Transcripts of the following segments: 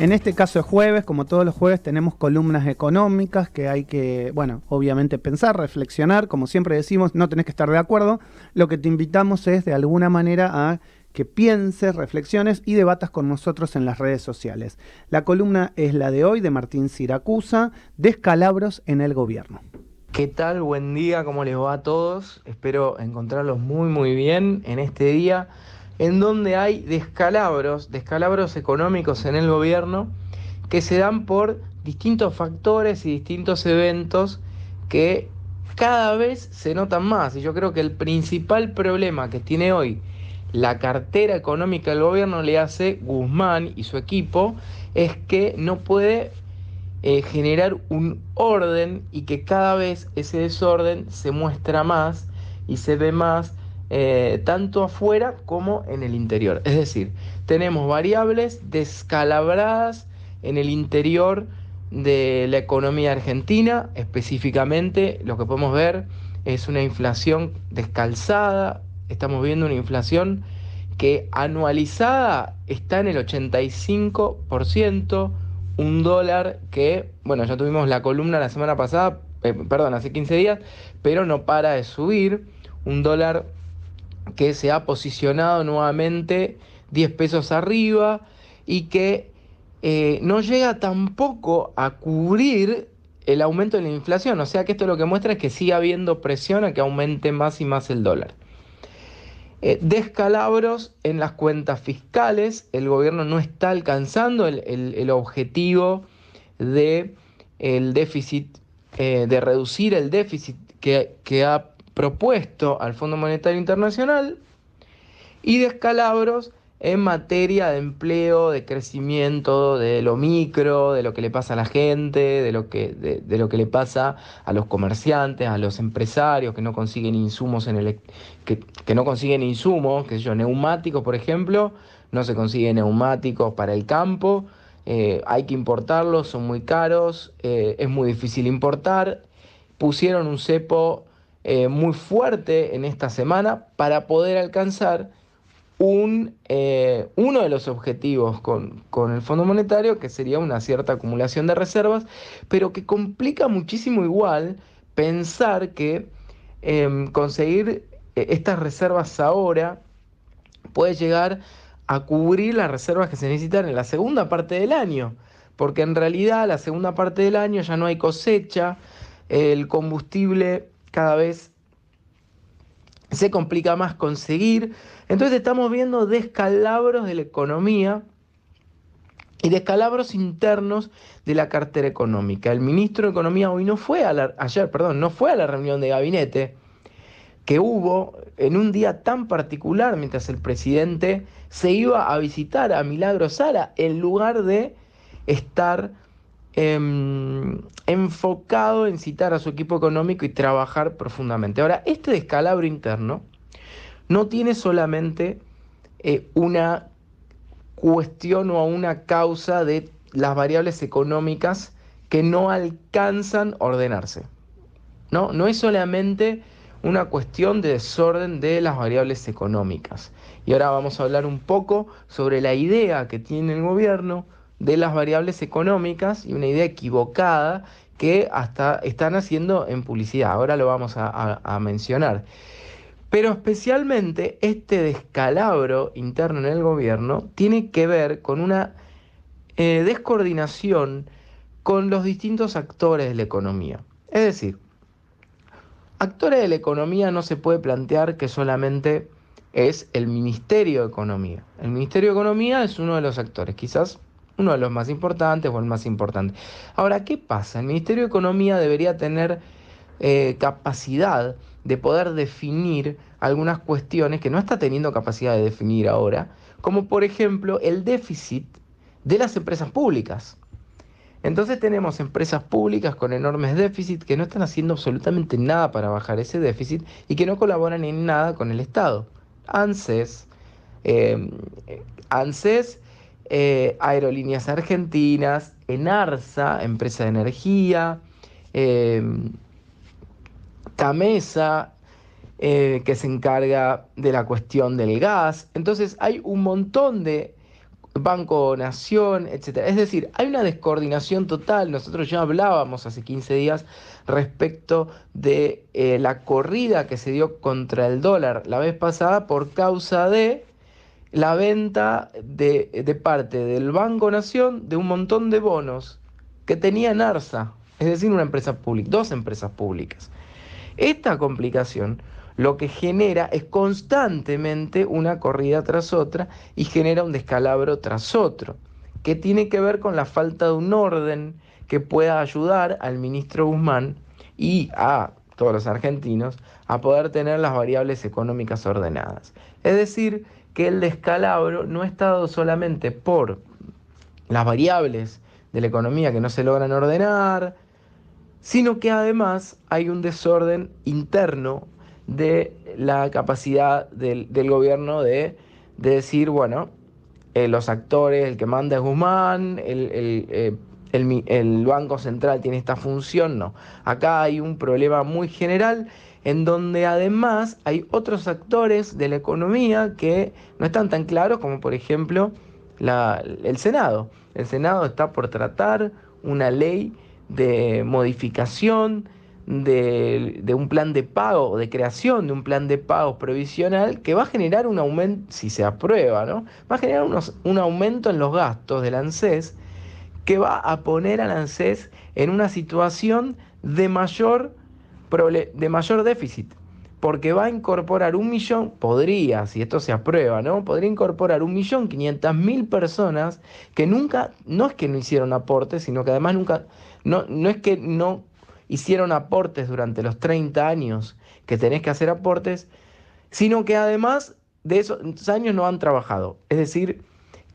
En este caso es jueves, como todos los jueves tenemos columnas económicas que hay que, bueno, obviamente pensar, reflexionar, como siempre decimos, no tenés que estar de acuerdo, lo que te invitamos es de alguna manera a que pienses, reflexiones y debatas con nosotros en las redes sociales. La columna es la de hoy de Martín Siracusa, Descalabros en el gobierno. ¿Qué tal? Buen día, ¿cómo les va a todos? Espero encontrarlos muy bien en este día en donde hay descalabros económicos en el gobierno que se dan por distintos factores y distintos eventos que cada vez se notan más. Y yo creo que el principal problema que tiene hoy la cartera económica del gobierno, le hace Guzmán y su equipo, es que no puede generar un orden y que cada vez ese desorden se muestra más y se ve más tanto afuera como en el interior. Es decir, tenemos variables descalabradas en el interior de la economía argentina. Específicamente lo que podemos ver es una inflación descalzada. Estamos viendo una inflación que anualizada está en el 85%, un dólar que, bueno, ya tuvimos la columna la semana pasada, perdón, hace 15 días, pero no para de subir, un dólar que se ha posicionado nuevamente 10 pesos arriba y que no llega tampoco a cubrir el aumento de la inflación, o sea que esto lo que muestra es que sigue habiendo presión a que aumente más y más el dólar. Descalabros en las cuentas fiscales. El gobierno no está alcanzando el objetivo de el déficit, de reducir el déficit que ha propuesto al Fondo Monetario Internacional. Y descalabros en materia de empleo, de crecimiento, de lo micro, de lo que le pasa a la gente, de lo que le pasa a los comerciantes, a los empresarios que no consiguen insumos que no consiguen insumos, qué sé yo, neumáticos, por ejemplo, no se consiguen neumáticos para el campo, hay que importarlos, son muy caros, es muy difícil importar. Pusieron un cepo muy fuerte en esta semana para poder alcanzar uno de los objetivos con el Fondo Monetario, que sería una cierta acumulación de reservas, pero que complica muchísimo igual pensar que conseguir estas reservas ahora puede llegar a cubrir las reservas que se necesitan en la segunda parte del año, porque en realidad la segunda parte del año ya no hay cosecha, el combustible cada vez se complica más conseguir. Entonces estamos viendo descalabros de la economía y descalabros internos de la cartera económica. El ministro de Economía hoy no fue a ayer, perdón, no fue a la reunión de gabinete que hubo en un día tan particular mientras el presidente se iba a visitar a Milagro Sala en lugar de estar enfocado en citar a su equipo económico y trabajar profundamente. Ahora, este descalabro interno no tiene solamente una cuestión o una causa de las variables económicas que no alcanzan a ordenarse. No es solamente una cuestión de desorden de las variables económicas. Y ahora vamos a hablar un poco sobre la idea que tiene el gobierno de las variables económicas y una idea equivocada que hasta están haciendo en publicidad. Ahora lo vamos a mencionar. Pero especialmente este descalabro interno en el gobierno tiene que ver con una descoordinación con los distintos actores de la economía. Es decir, actores de la economía no se puede plantear que solamente es el Ministerio de Economía. El Ministerio de Economía es uno de los actores, quizás uno de los más importantes o el más importante. Ahora, ¿qué pasa? El Ministerio de Economía debería tener capacidad de poder definir algunas cuestiones que no está teniendo capacidad de definir ahora, como por ejemplo el déficit de las empresas públicas. Entonces tenemos empresas públicas con enormes déficits que no están haciendo absolutamente nada para bajar ese déficit y que no colaboran en nada con el Estado. ANSES, eh, ANSES, Aerolíneas Argentinas, ENARSA, empresa de energía, eh, CAMESA, que se encarga de la cuestión del gas. Entonces hay un montón de Banco Nación, etcétera. Es decir, hay una descoordinación total. Nosotros ya hablábamos hace 15 días respecto de la corrida que se dio contra el dólar la vez pasada por causa de la venta de parte del Banco Nación de un montón de bonos que tenía Narsa, es decir, una empresa pública, dos empresas públicas. Esta complicación lo que genera es constantemente una corrida tras otra y genera un descalabro tras otro, que tiene que ver con la falta de un orden que pueda ayudar al ministro Guzmán y a todos los argentinos a poder tener las variables económicas ordenadas. Es decir, que el descalabro no está dado solamente por las variables de la economía que no se logran ordenar, sino que además hay un desorden interno de la capacidad del gobierno de decir, bueno, los actores, el que manda es Guzmán, el Banco Central tiene esta función, no. Acá hay un problema muy general en donde además hay otros actores de la economía que no están tan claros como por ejemplo el Senado. El Senado está por tratar una ley de modificación de un plan de pago, de creación de un plan de pagos provisional que va a generar un aumento, si se aprueba, ¿no? Va a generar un aumento en los gastos del ANSES que va a poner al ANSES en una situación de mayor déficit, porque va a incorporar 1.000.000, podría, si esto se aprueba, ¿no? Podría incorporar 1.500.000 personas que nunca, no es que no hicieron aportes, sino que además nunca, no es que no hicieron aportes durante los 30 años que tenés que hacer aportes, sino que además de esos años no han trabajado. Es decir,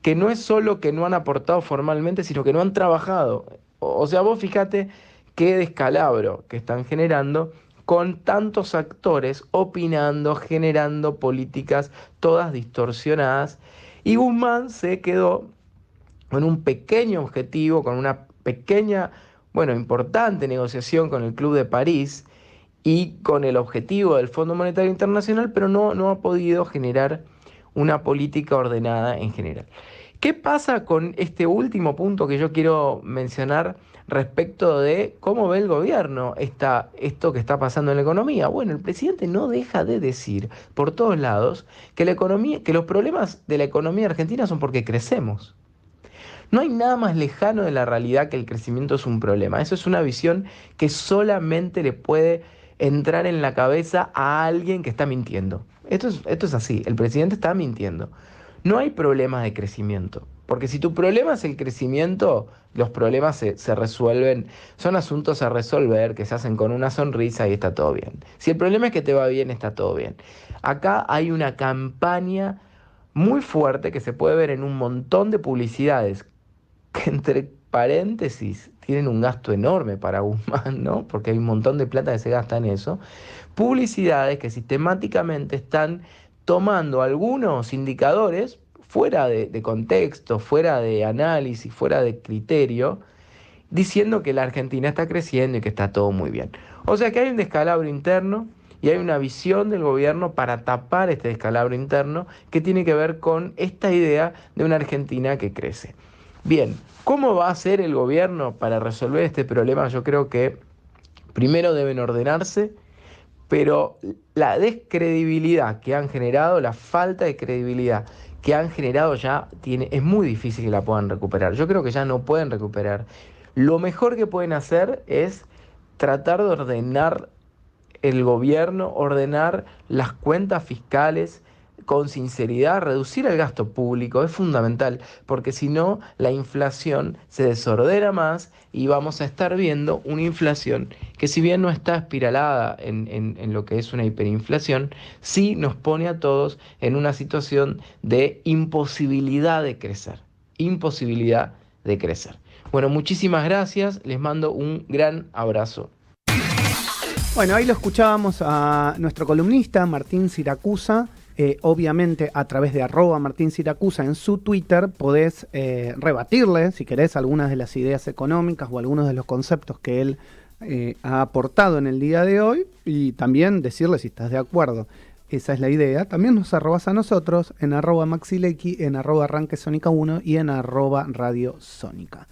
que no es solo que no han aportado formalmente, sino que no han trabajado. O sea, vos fíjate qué descalabro que están generando con tantos actores opinando, generando políticas todas distorsionadas. Y Guzmán se quedó con un pequeño objetivo, con una pequeña, bueno, importante negociación con el Club de París y con el objetivo del Fondo Monetario Internacional, pero no ha podido generar una política ordenada en general. ¿Qué pasa con este último punto que yo quiero mencionar respecto de cómo ve el gobierno esto que está pasando en la economía? Bueno, el presidente no deja de decir por todos lados que la economía, que los problemas de la economía argentina son porque crecemos. No hay nada más lejano de la realidad que el crecimiento es un problema. Eso es una visión que solamente le puede entrar en la cabeza a alguien que está mintiendo. Esto es así, el presidente está mintiendo. No hay problemas de crecimiento, porque si tu problema es el crecimiento, los problemas se resuelven, son asuntos a resolver que se hacen con una sonrisa y está todo bien. Si el problema es que te va bien, está todo bien. Acá hay una campaña muy fuerte que se puede ver en un montón de publicidades que entre paréntesis tienen un gasto enorme para Guzmán, ¿no? Porque hay un montón de plata que se gasta en eso. Publicidades que sistemáticamente están tomando algunos indicadores fuera de contexto, fuera de análisis, fuera de criterio, diciendo que la Argentina está creciendo y que está todo muy bien. O sea que hay un descalabro interno y hay una visión del gobierno para tapar este descalabro interno que tiene que ver con esta idea de una Argentina que crece. Bien, ¿cómo va a hacer el gobierno para resolver este problema? Yo creo que primero deben ordenarse, pero la descredibilidad que han generado, la falta de credibilidad que han generado es muy difícil que la puedan recuperar. Yo creo que ya no pueden recuperar. Lo mejor que pueden hacer es tratar de ordenar el gobierno, ordenar las cuentas fiscales con sinceridad, reducir el gasto público es fundamental, porque si no, la inflación se desordena más y vamos a estar viendo una inflación que, si bien no está espiralada en lo que es una hiperinflación, sí nos pone a todos en una situación de imposibilidad de crecer. Imposibilidad de crecer. Bueno, muchísimas gracias, les mando un gran abrazo. Bueno, ahí lo escuchábamos a nuestro columnista Martín Siracusa. Obviamente a través de @Martín Siracusa en su Twitter podés rebatirle, si querés, algunas de las ideas económicas o algunos de los conceptos que él ha aportado en el día de hoy, y también decirle si estás de acuerdo Esa es la idea. También nos arrobas a nosotros en @maxilequi, en @arranquesónica1 y en @radiosónica.